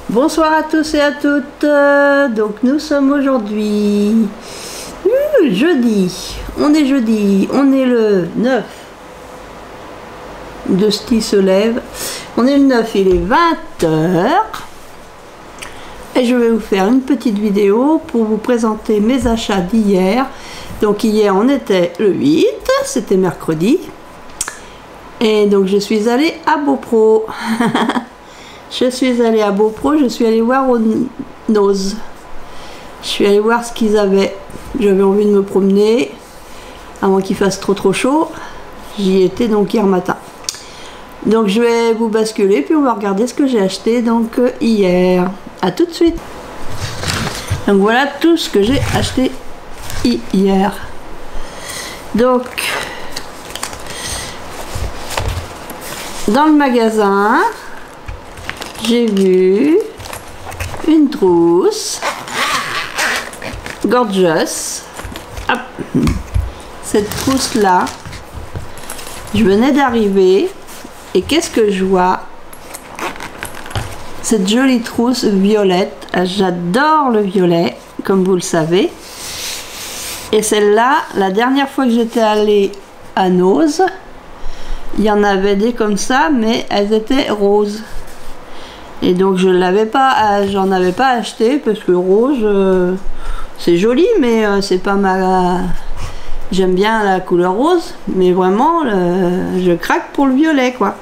Bonsoir à tous et à toutes. Donc nous sommes aujourd'hui jeudi. On est jeudi, on est le 9. Dusty se lève. On est le 9, il est 20h. Et je vais vous faire une petite vidéo pour vous présenter mes achats d'hier. Donc hier on était le 8, c'était mercredi. Et donc je suis allée à Beaupro. Je suis allée à Beaupro, je suis allée voir au Nose. Je suis allée voir ce qu'ils avaient. J'avais envie de me promener avant qu'il fasse trop chaud. J'y étais donc hier matin. Donc je vais vous basculer puis on va regarder ce que j'ai acheté donc hier. A tout de suite. Donc voilà tout ce que j'ai acheté hier. Donc dans le magasin j'ai vu une trousse Gorgeous. Hop. Cette trousse là, je venais d'arriver et qu'est-ce que je vois? Cette jolie trousse violette. J'adore le violet comme vous le savez. Et celle-là, la dernière fois que j'étais allée à Nose, il y en avait des comme ça mais elles étaient roses. Et donc je l'avais pas, j'en avais pas acheté parce que rose c'est joli mais c'est pas ma, j'aime bien la couleur rose mais vraiment je craque pour le violet quoi.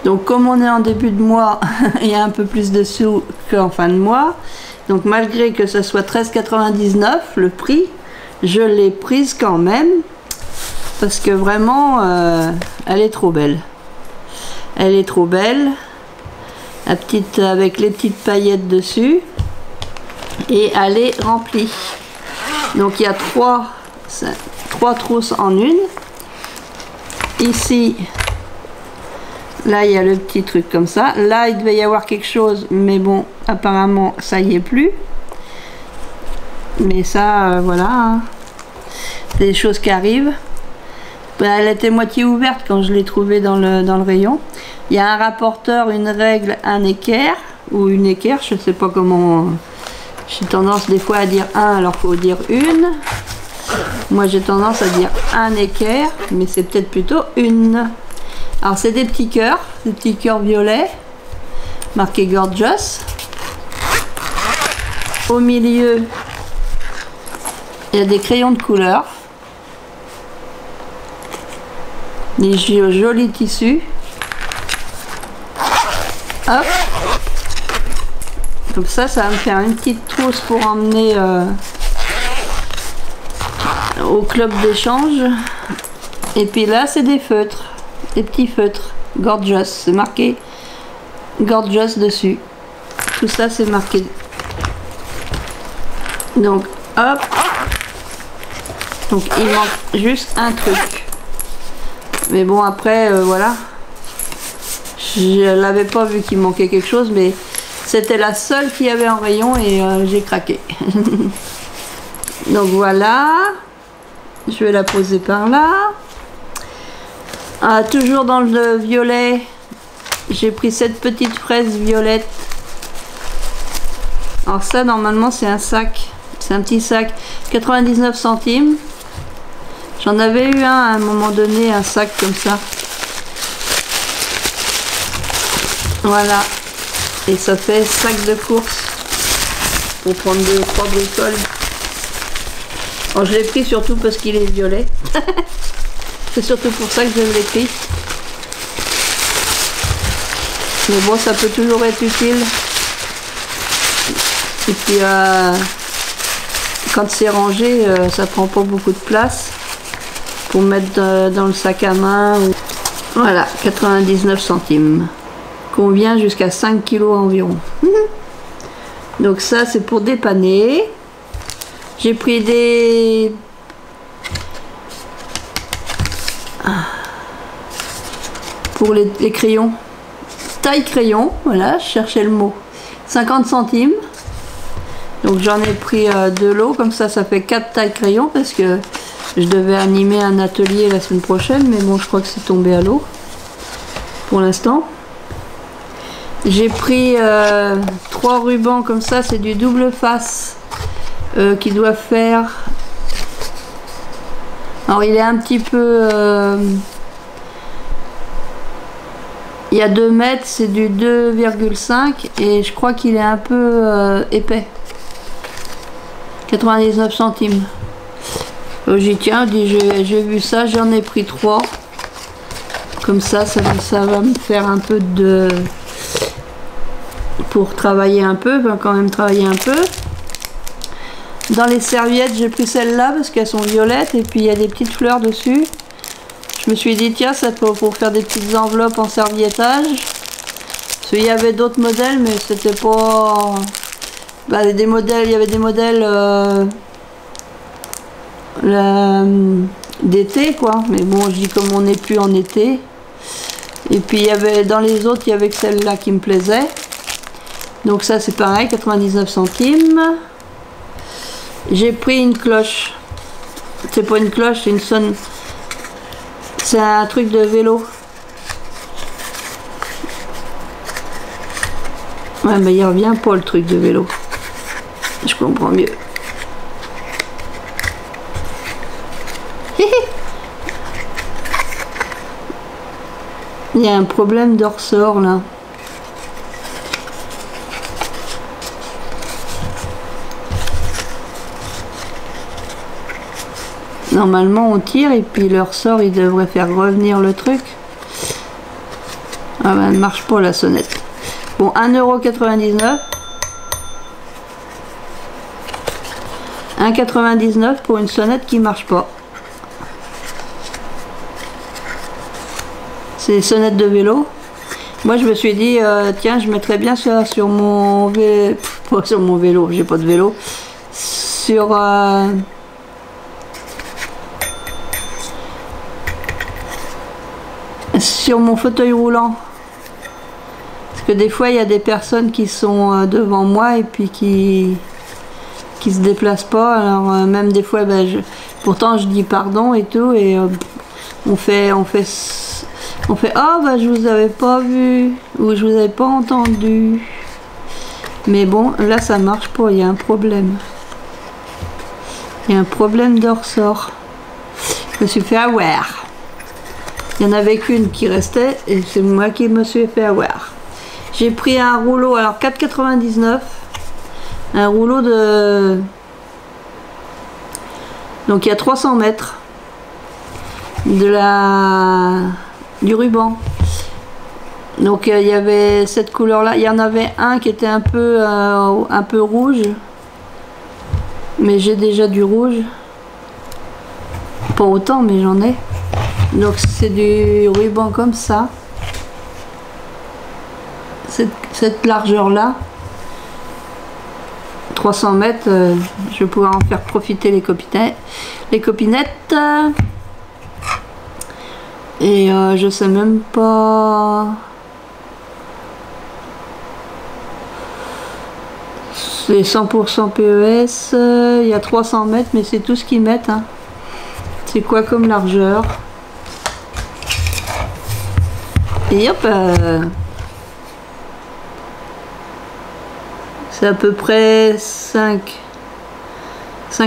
Donc comme on est en début de mois il y a un peu plus de sous qu'en fin de mois, donc malgré que ce soit 13,99 le prix, je l'ai prise quand même parce que vraiment elle est trop belle, elle est trop belle. La petite avec les petites paillettes dessus et elle est remplie. Donc il y a trois trousses en une. Ici, là il y a le petit truc comme ça. Là il devait y avoir quelque chose, mais bon apparemment ça y est plus. Mais ça voilà, hein. Des choses qui arrivent. Elle était moitié ouverte quand je l'ai trouvée dans le rayon. Il y a un rapporteur, une règle, un équerre ou une équerre, je sais pas comment. J'ai tendance des fois à dire un alors faut dire une. Moi j'ai tendance à dire un équerre, mais c'est peut-être plutôt une. Alors c'est des petits cœurs violets, marqué Gorgeous. Au milieu, il y a des crayons de couleur. Des jolis tissus. Hop. Donc ça va me faire une petite trousse pour emmener au club d'échange. Et puis là c'est des feutres, des petits feutres Gorgeous, c'est marqué Gorgeous dessus. Tout ça c'est marqué. Donc hop. Donc il manque juste un truc. Mais bon après voilà, je l'avais pas vu qu'il manquait quelque chose, mais c'était la seule qu'il y avait en rayon et j'ai craqué. Donc voilà, je vais la poser par là. Toujours dans le violet, j'ai pris cette petite fraise violette. Alors ça normalement c'est un sac, c'est un petit sac, 99 centimes. J'en avais eu un à un moment donné, un sac comme ça. Voilà. Et ça fait sac de course pour prendre 2 ou 3 bricoles. Alors je l'ai pris surtout parce qu'il est violet. C'est surtout pour ça que je l'ai pris. Mais bon, ça peut toujours être utile. Et puis quand c'est rangé, ça prend pas beaucoup de place. Pour mettre dans le sac à main. Voilà, 99 centimes. Convient jusqu'à 5 kg environ. Donc ça c'est pour dépanner. J'ai pris des... pour les crayons. Taille crayon, voilà, je cherchais le mot. 50 centimes. Donc j'en ai pris 2 lots, comme ça ça fait 4 tailles crayon parce que Je devais animer un atelier la semaine prochaine, mais bon, je crois que c'est tombé à l'eau pour l'instant. J'ai pris 3 rubans comme ça, c'est du double face qui doit faire. Alors il est un petit peu. Il y a 2 mètres, c'est du 2,5 et je crois qu'il est un peu épais. 99 centimes. J'y tiens, j'ai vu ça, j'en ai pris 3. Comme ça va me faire un peu de... pour travailler un peu, enfin quand même travailler un peu. Dans les serviettes, j'ai pris celle-là parce qu'elles sont violettes et puis il y a des petites fleurs dessus. Je me suis dit, tiens, ça pour faire des petites enveloppes en serviettage. Parce qu'il y avait d'autres modèles, mais c'était pas... Bah, des modèles, il y avait des modèles... d'été quoi, mais bon je dis comme on n'est plus en été. Et puis il y avait dans les autres il y avait que celle-là qui me plaisait, donc ça c'est pareil, 99 centimes. J'ai pris une cloche, c'est pas une cloche, c'est une sonne, c'est un truc de vélo. Ouais mais il revient pas le truc de vélo, je comprends mieux. Il y a un problème de ressort là. Normalement on tire et puis le ressort il devrait faire revenir le truc. Ah ben elle marche pas la sonnette. Bon, 1,99 €. 1,99 € pour une sonnette qui marche pas. C'est des sonnettes de vélo. Moi je me suis dit tiens je mettrais bien ça sur mon vélo, pas sur mon vélo, j'ai pas de vélo, sur mon fauteuil roulant. Parce que des fois il y a des personnes qui sont devant moi et puis qui se déplacent pas. Alors même des fois pourtant je dis pardon et tout et on fait oh bah je vous avais pas vu ou je vous avais pas entendu, mais bon là ça marche pas, il y a un problème, il y a un problème de ressort. Je me suis fait avoir, il y en avait qu'une qui restait et c'est moi qui me suis fait avoir. J'ai pris un rouleau, alors 4,99 €, un rouleau de, donc il y a 300 mètres du ruban. Donc il y avait cette couleur là, il y en avait un qui était un peu rouge, mais j'ai déjà du rouge, pas autant mais j'en ai. Donc c'est du ruban comme ça, cette largeur là, 300 mètres, je vais pouvoir en faire profiter les copinettes. Et je sais même pas, c'est 100% PES, il y a 300 mètres mais c'est tout ce qu'ils mettent hein. C'est quoi comme largeur? Et hop, c'est à peu près 5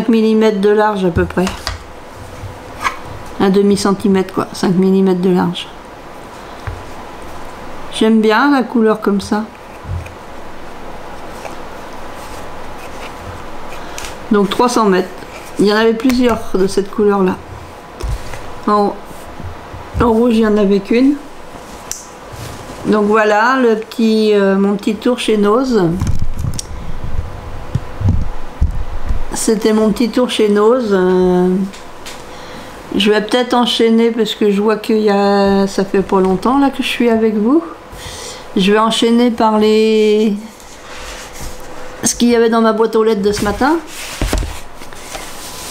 mm de large à peu près. Un demi-centimètre quoi, 5 mm de large. J'aime bien la couleur comme ça. Donc 300 mètres. Il y en avait plusieurs de cette couleur là. En rouge il n'y en avait qu'une. Donc voilà le petit, mon petit tour chez Nose. C'était mon petit tour chez Nose. Je vais peut-être enchaîner parce que je vois que ça fait pas longtemps là que je suis avec vous. Je vais enchaîner par ce qu'il y avait dans ma boîte aux lettres de ce matin.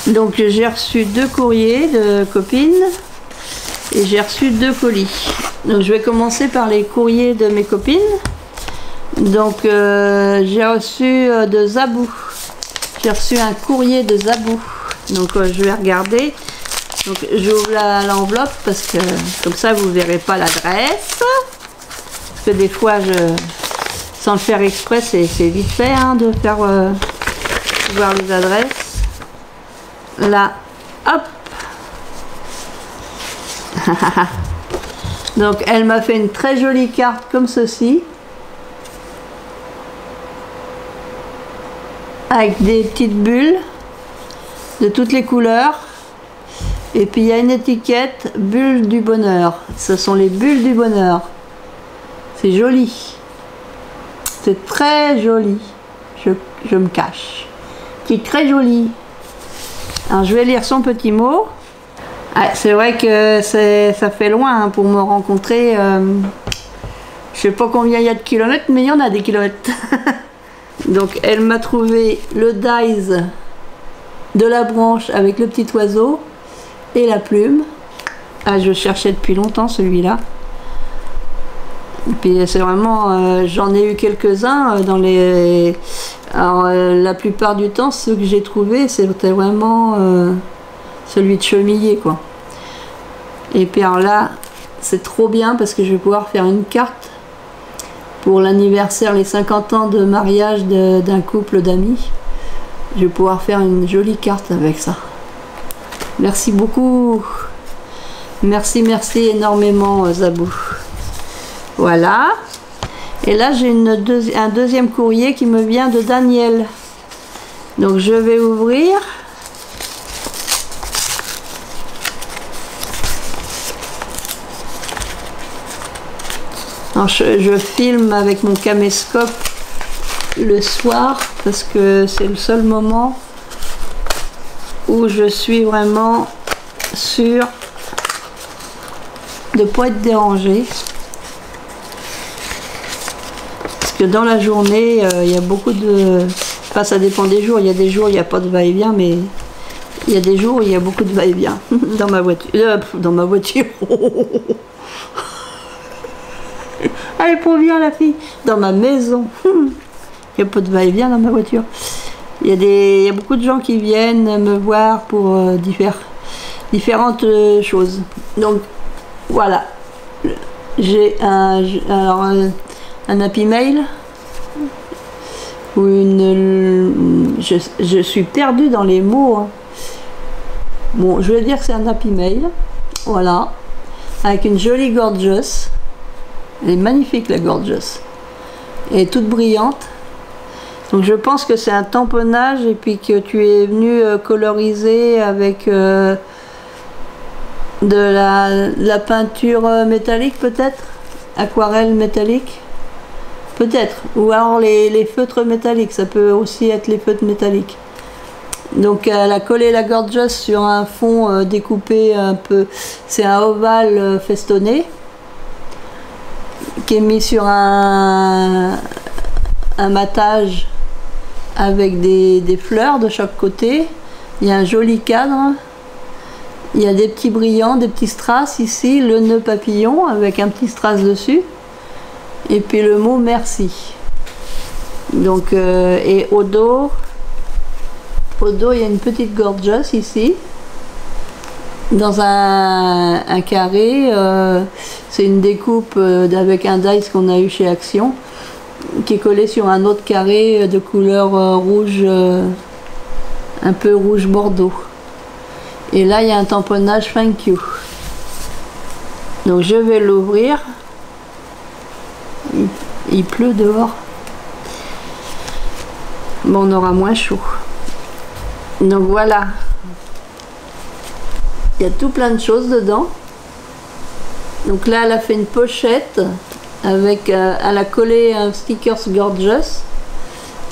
Donc j'ai reçu 2 courriers de copines et j'ai reçu 2 colis. Donc je vais commencer par les courriers de mes copines. Donc j'ai reçu de Zabou. J'ai reçu un courrier de Zabou. Donc je vais regarder. Donc j'ouvre l'enveloppe parce que comme ça vous verrez pas l'adresse. Parce que des fois, sans le faire exprès, c'est vite fait hein, de faire voir les adresses. Là, hop. Donc elle m'a fait une très jolie carte comme ceci. Avec des petites bulles de toutes les couleurs. Et puis il y a une étiquette bulles du bonheur. Ce sont les bulles du bonheur. C'est joli. C'est très joli. Je me cache. C'est très joli. Alors je vais lire son petit mot. Ah, c'est vrai que ça fait loin hein, pour me rencontrer. Je sais pas combien il y a de kilomètres, mais il y en a des kilomètres. Donc elle m'a trouvé le dies de la branche avec le petit oiseau et la plume. Ah, je cherchais depuis longtemps celui-là. Et puis c'est vraiment, j'en ai eu quelques-uns dans les. Alors la plupart du temps, ceux que j'ai trouvés, c'était vraiment celui de chemillé quoi. Et puis alors là, c'est trop bien parce que je vais pouvoir faire une carte pour l'anniversaire, les 50 ans de mariage d'un couple d'amis. Je vais pouvoir faire une jolie carte avec ça. Merci beaucoup. Merci énormément Zabou. Voilà. Et là j'ai un deuxième courrier qui me vient de Daniel. Donc je vais ouvrir. Alors je filme avec mon caméscope le soir parce que c'est le seul moment où je suis vraiment sûre de ne pas être dérangée. Parce que dans la journée, il y a beaucoup de... Enfin, ça dépend des jours. Il y a des jours où il n'y a pas de va-et-vient, mais il y a des jours où il y a beaucoup de va-et-vient dans ma voiture. Dans ma voiture. Elle est trop bien la fille. Dans ma maison. Il y a pas de va-et-vient dans ma voiture. Il y a beaucoup de gens qui viennent me voir pour différentes choses. Donc voilà. J'ai un Happy Mail ou je suis perdue dans les mots. Hein. Bon, je vais dire que c'est un Happy Mail. Voilà. Avec une jolie Gorgeous. Elle est magnifique la Gorgeous. Elle est toute brillante. Donc je pense que c'est un tamponnage et puis que tu es venu coloriser avec de la peinture métallique peut-être, aquarelle métallique peut-être, ou alors les feutres métalliques, ça peut aussi être les feutres métalliques. Donc elle a collé la Gorgeous sur un fond découpé un peu, c'est un ovale festonné qui est mis sur un matage avec des fleurs de chaque côté. Il y a un joli cadre, il y a des petits brillants, des petits strass ici, le nœud papillon avec un petit strass dessus et puis le mot merci. Donc et au dos il y a une petite Gorgeous ici dans un carré. C'est une découpe avec un dice qu'on a eu chez Action qui est collé sur un autre carré de couleur rouge, un peu rouge bordeaux. Et là il y a un tamponnage thank you. Donc je vais l'ouvrir. Il pleut dehors. Bon, on aura moins chaud. Donc voilà. Il y a tout plein de choses dedans. Donc là elle a fait une pochette avec elle a collé un stickers Gorgeous.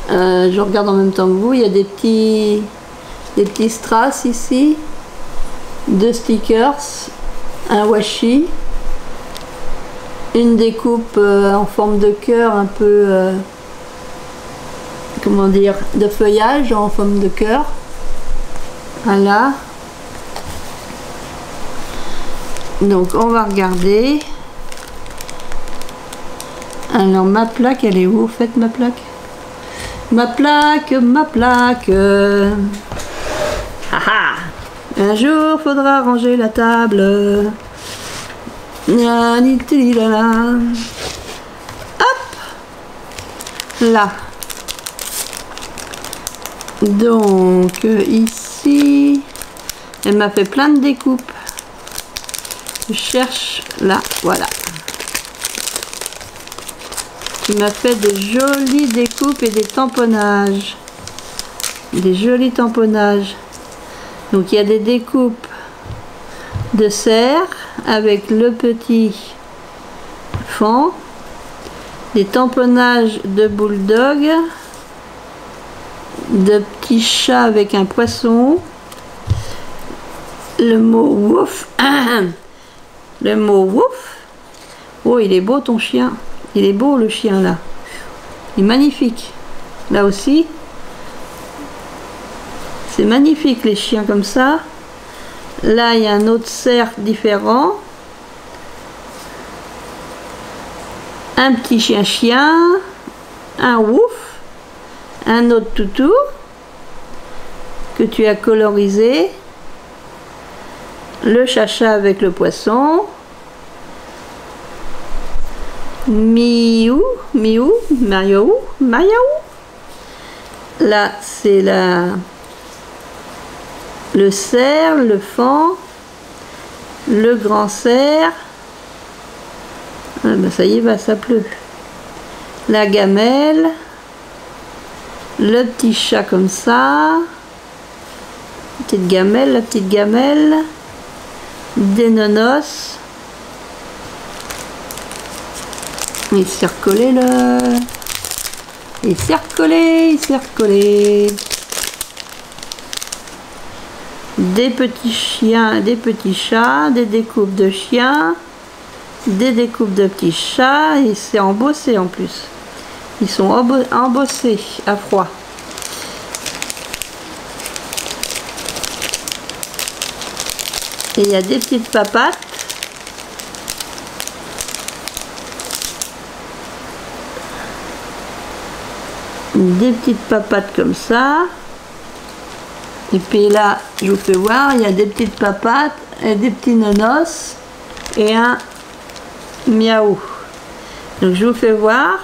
Je regarde en même temps que vous. Il y a des petits strass ici, 2 stickers, un washi, une découpe en forme de cœur, un peu comment dire, de feuillage en forme de cœur. Voilà. Donc on va regarder. Alors ma plaque, elle est où? Faites ma plaque. Ma plaque. Haha. Un jour faudra ranger la table. Hop, là. Donc ici, elle m'a fait plein de découpes. Je cherche là, voilà. Il m'a fait de jolies découpes et des tamponnages. Des jolis tamponnages. Donc il y a des découpes de cerf avec le petit fond, des tamponnages de bulldog, de petits chats avec un poisson, le mot wouf, le mot wouf. Oh, il est beau ton chien, il est beau le chien là, il est magnifique. Là aussi, c'est magnifique les chiens comme ça. Là, il y a un autre cerf différent. Un petit chien, un ouf, un autre toutou que tu as colorisé. Le chacha avec le poisson. Miou, miou, Mario, Mario. Là, c'est le cerf, le faon, le grand cerf. Ah ben ça y va, ça pleut. La gamelle, le petit chat comme ça, petite gamelle, la petite gamelle, des nonos. Il s'est recollé là. Il s'est recollé, il s'est recollé. Des petits chiens, des petits chats, des découpes de chiens, des découpes de petits chats, et c'est embossé en plus. Ils sont embossés à froid. Et il y a des petites papates. Des petites papates comme ça. Et puis là, je vous fais voir, il y a des petites papates et des petits nonos et un miaou. Donc je vous fais voir.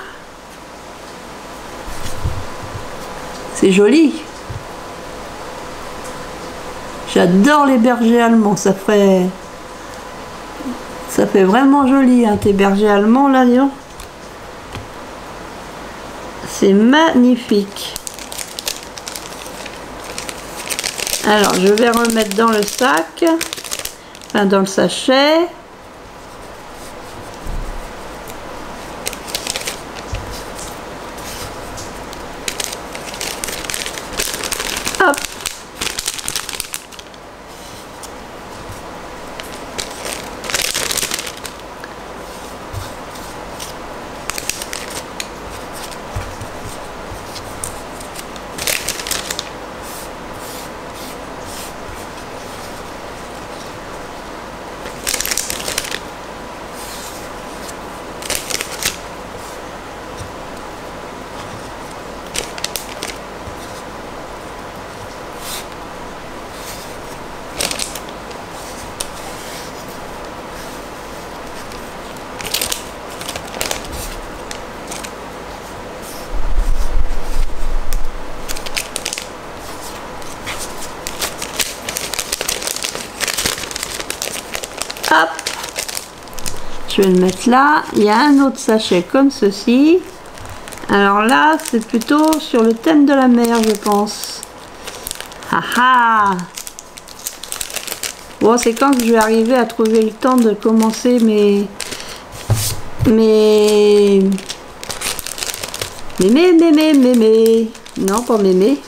C'est joli. J'adore les bergers allemands. Ça fait vraiment joli, hein, tes bergers allemands là, disons. C'est magnifique. Alors, je vais remettre dans le sac, enfin dans le sachet. Hop. Hop, je vais le mettre là. Il y a un autre sachet comme ceci. Alors là, c'est plutôt sur le thème de la mer, je pense. Ah. Bon, c'est quand que je vais arriver à trouver le temps de commencer mes non, pas mes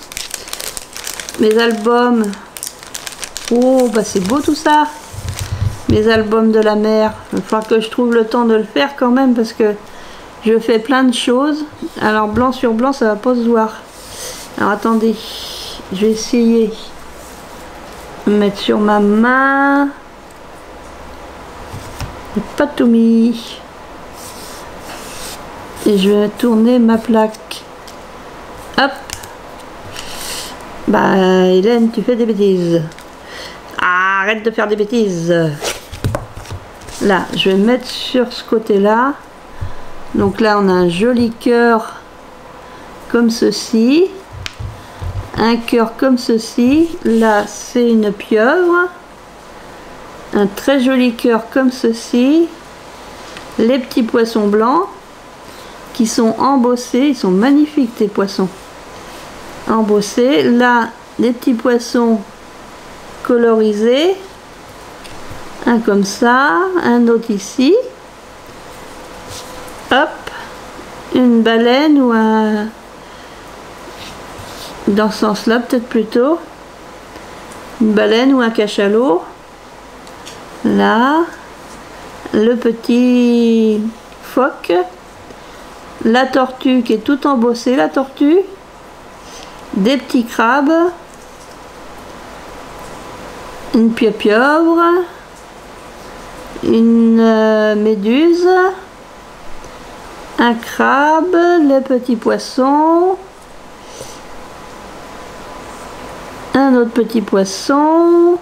albums. Oh, bah c'est beau tout ça. Mes albums de la mer. Il va falloir que je trouve le temps de le faire quand même parce que je fais plein de choses. Alors blanc sur blanc, ça va pas se voir. Alors attendez, je vais essayer de mettre sur ma main. Pas tout mis. Et je vais tourner ma plaque. Hop. Bah Hélène, tu fais des bêtises. arrête de faire des bêtises. Là, je vais mettre sur ce côté-là. Donc là, on a un joli cœur comme ceci. Un cœur comme ceci. Là, c'est une pieuvre. Un très joli cœur comme ceci. Les petits poissons blancs qui sont embossés. Ils sont magnifiques, tes poissons. Embossés. Là, des petits poissons colorisés. Un comme ça. Un autre ici. Hop. Une baleine ou un... Dans ce sens-là, peut-être plutôt. Une baleine ou un cachalot. Là. Le petit phoque. La tortue qui est tout embossée, la tortue. Des petits crabes. Une pieuvre. Une méduse. Un crabe. Les petits poissons. Un autre petit poisson.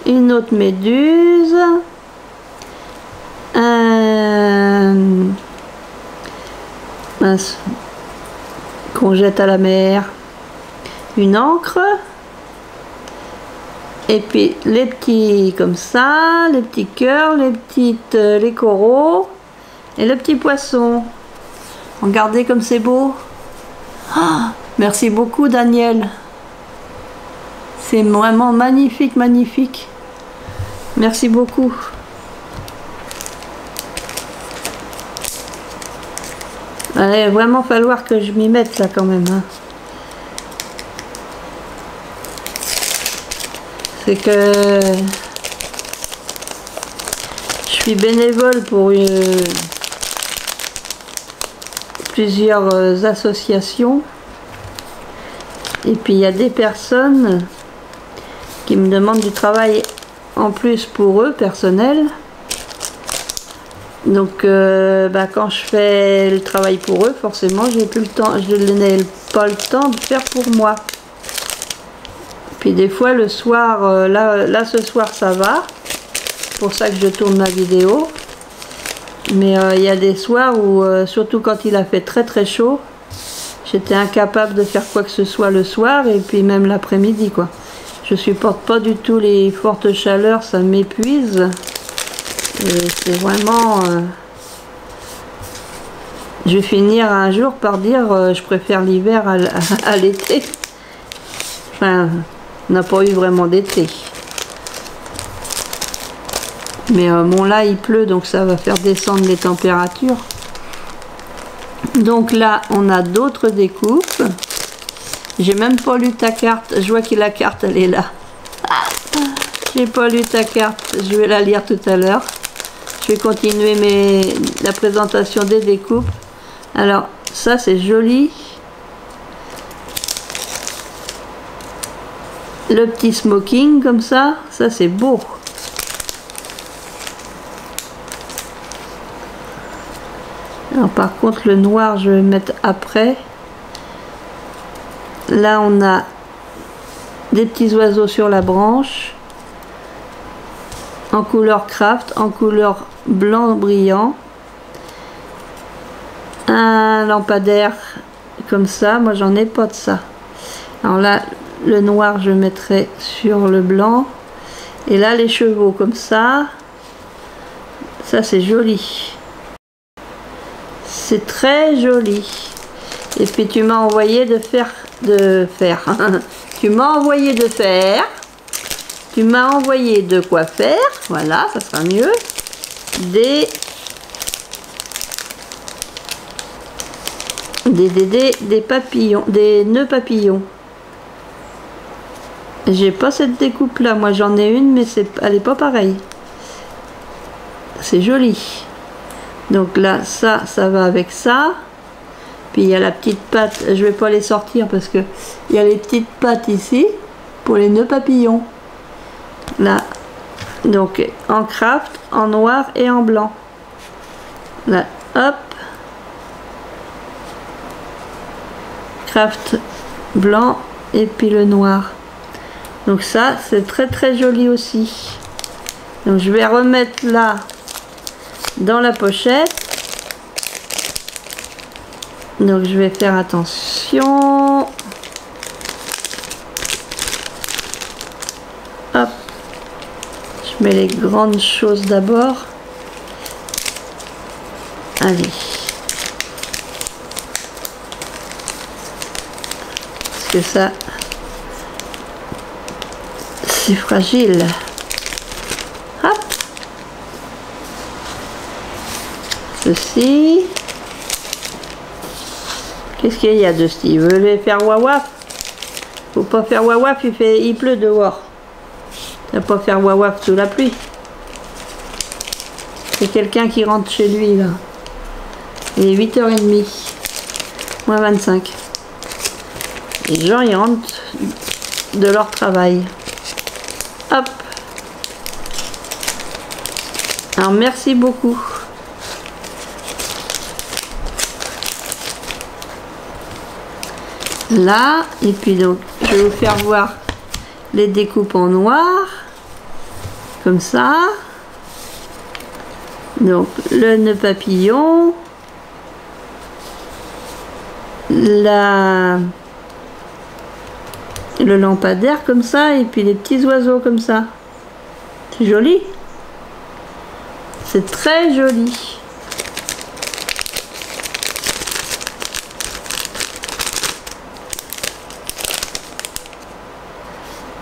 Une autre méduse. Mince, qu'on jette à la mer, une encre, et puis les petits comme ça, les petits cœurs, les coraux et le petit poisson. Regardez comme c'est beau. Oh, merci beaucoup Daniel, c'est vraiment magnifique, magnifique. Merci beaucoup. Il va vraiment falloir que je m'y mette là quand même. Hein. C'est que je suis bénévole pour plusieurs associations. Et puis il y a des personnes qui me demandent du travail en plus pour eux, personnel. Donc quand je fais le travail pour eux, forcément j'ai plus le temps, je n'ai pas le temps de faire pour moi. Puis des fois le soir, là ce soir ça va, c'est pour ça que je tourne ma vidéo. Mais il y a des soirs où, surtout quand il a fait très très chaud, j'étais incapable de faire quoi que ce soit le soir et puis même l'après-midi quoi. Je supporte pas du tout les fortes chaleurs, ça m'épuise. Et c'est vraiment... je vais finir un jour par dire je préfère l'hiver à l'été. Enfin, on n'a pas eu vraiment d'été. Mais bon là il pleut donc ça va faire descendre les températures. Donc là on a d'autres découpes. J'ai même pas lu ta carte. Je vois que la carte elle est là. J'ai pas lu ta carte. Je vais la lire tout à l'heure. Je vais continuer la présentation des découpes. Alors ça c'est joli. Le petit smoking comme ça c'est beau. Alors par contre le noir je vais mettre après. Là on a des petits oiseaux sur la branche. En couleur craft, en couleur blanc brillant. Un lampadaire comme ça, moi j'en ai pas de ça. Alors là, le noir je mettrai sur le blanc. Et là les chevaux comme ça. Ça c'est joli. C'est très joli. Et puis tu m'as envoyé tu m'as envoyé de faire. Tu m'as envoyé de quoi faire, voilà, ça sera mieux, des papillons, des nœuds papillons. J'ai pas cette découpe là, moi j'en ai une, mais elle est pas pareille. C'est joli. Donc là, ça va avec ça. Puis il y a la petite patte, je vais pas les sortir parce que il y a les petites pattes ici pour les nœuds papillons. Là, donc en craft, en noir et en blanc. Là, hop. Craft blanc et puis le noir. Donc ça, c'est très très joli aussi. Donc je vais remettre là dans la pochette. Donc je vais faire attention. Hop. Je mets les grandes choses d'abord. Allez. Parce que ça, c'est fragile. Hop. Ceci. Qu'est-ce qu'il y a de Steve? Il veut les faire wawaf? Faut pas faire wawaf, il pleut dehors. Tu vas pas faire wawaf sous la pluie. C'est quelqu'un qui rentre chez lui là. Il est 8h30. Moins 25. Les gens ils rentrent de leur travail. Hop. Alors merci beaucoup. Là, et puis donc je vais vous faire voir les découpes en noir. Comme ça. Donc le nœud papillon. Le lampadaire comme ça, et puis les petits oiseaux comme ça. C'est joli. C'est très joli.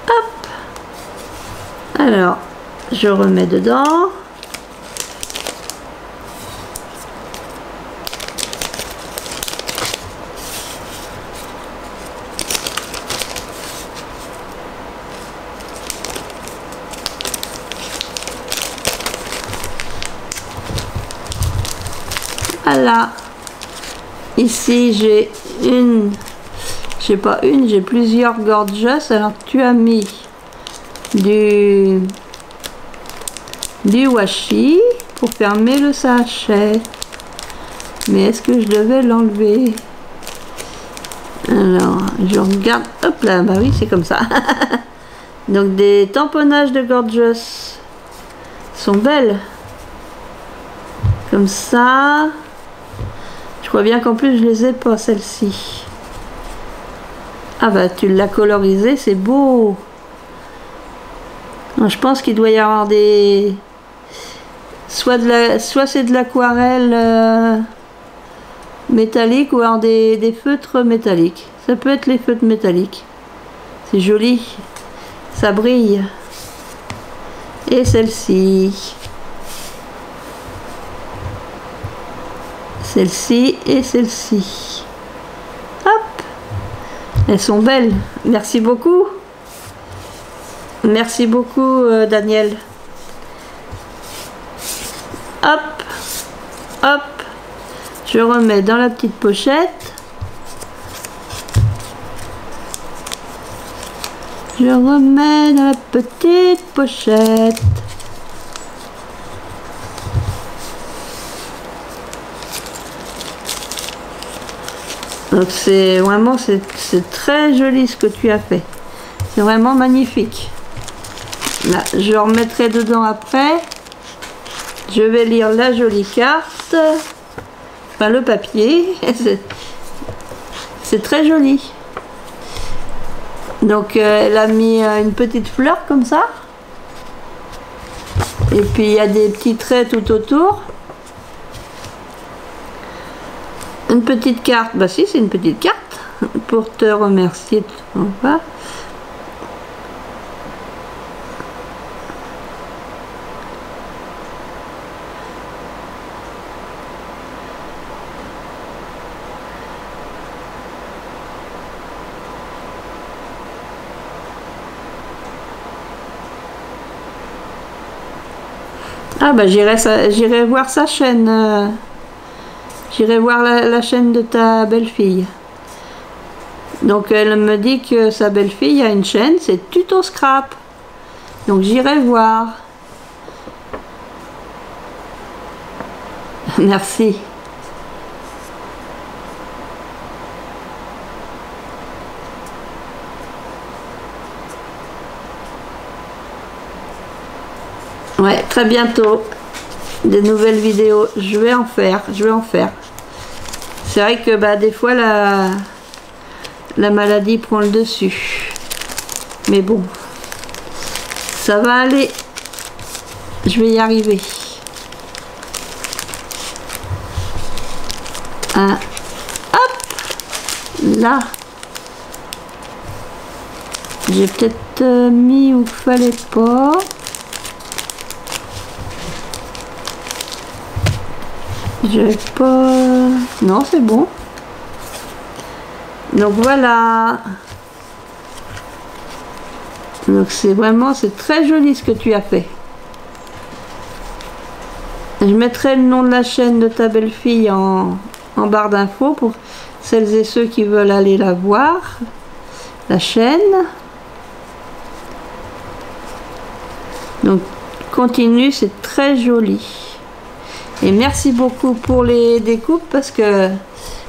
Hop. Alors, je remets dedans. Voilà. Ici j'ai j'ai plusieurs gorgeous. Alors tu as mis du washi pour fermer le sachet. Mais est-ce que je devais l'enlever? Alors je regarde. Hop là, bah oui, c'est comme ça. Donc des tamponnages de gorgeous sont belles. Comme ça. Je crois bien qu'en plus je les ai pas, celles-ci. Ah bah tu l'as colorisé, c'est beau. Je pense qu'il doit y avoir des... Soit c'est de l'aquarelle métallique ou alors des feutres métalliques. Ça peut être les feutres métalliques. C'est joli. Ça brille. Et celle-ci. Celle-ci et celle-ci. Hop. Elles sont belles. Merci beaucoup. Merci beaucoup, Daniel. Hop. Hop. Je remets dans la petite pochette. Je remets dans la petite pochette. Donc c'est vraiment, c'est très joli ce que tu as fait. C'est vraiment magnifique. Là, je remettrai dedans après. Je vais lire la jolie carte. Enfin, le papier. C'est très joli. Donc elle a mis une petite fleur comme ça. Et puis il y a des petits traits tout autour. Une petite carte, bah si c'est une petite carte pour te remercier. Voilà. Ah bah j'irai voir sa chaîne. J'irai voir la chaîne de ta belle-fille. Donc elle me dit que sa belle-fille a une chaîne, c'est Tuto Scrap. Donc j'irai voir. Merci. Ouais, très bientôt des nouvelles vidéos. Je vais en faire. C'est vrai que bah, des fois la maladie prend le dessus. Mais bon, ça va aller. Je vais y arriver. Hop, là. J'ai peut-être mis où il fallait pas. J'ai pas... Non, c'est bon. Donc voilà. Donc c'est vraiment, c'est très joli ce que tu as fait. Je mettrai le nom de la chaîne de ta belle-fille en barre d'infos pour celles et ceux qui veulent aller la voir. La chaîne. Donc continue, c'est très joli. Et merci beaucoup pour les découpes parce que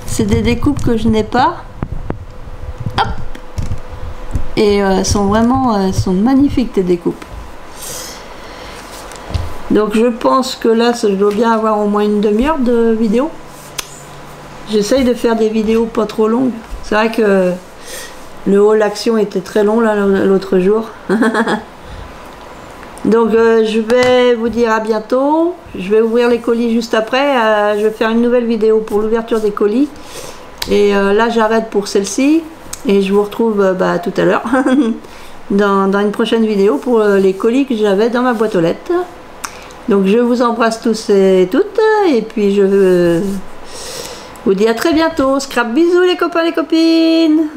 c'est des découpes que je n'ai pas. Hop. Et sont vraiment sont magnifiques tes découpes. Donc je pense que là je dois bien avoir au moins une demi-heure de vidéo. J'essaye de faire des vidéos pas trop longues. C'est vrai que le haul action était très long là l'autre jour. Donc je vais vous dire à bientôt. Je vais ouvrir les colis juste après. Je vais faire une nouvelle vidéo pour l'ouverture des colis. Et là j'arrête pour celle-ci. Et je vous retrouve tout à l'heure dans une prochaine vidéo pour les colis que j'avais dans ma boîte aux lettres. Donc je vous embrasse tous et toutes. Et puis je vous dis à très bientôt. Scrap bisous les copains les copines.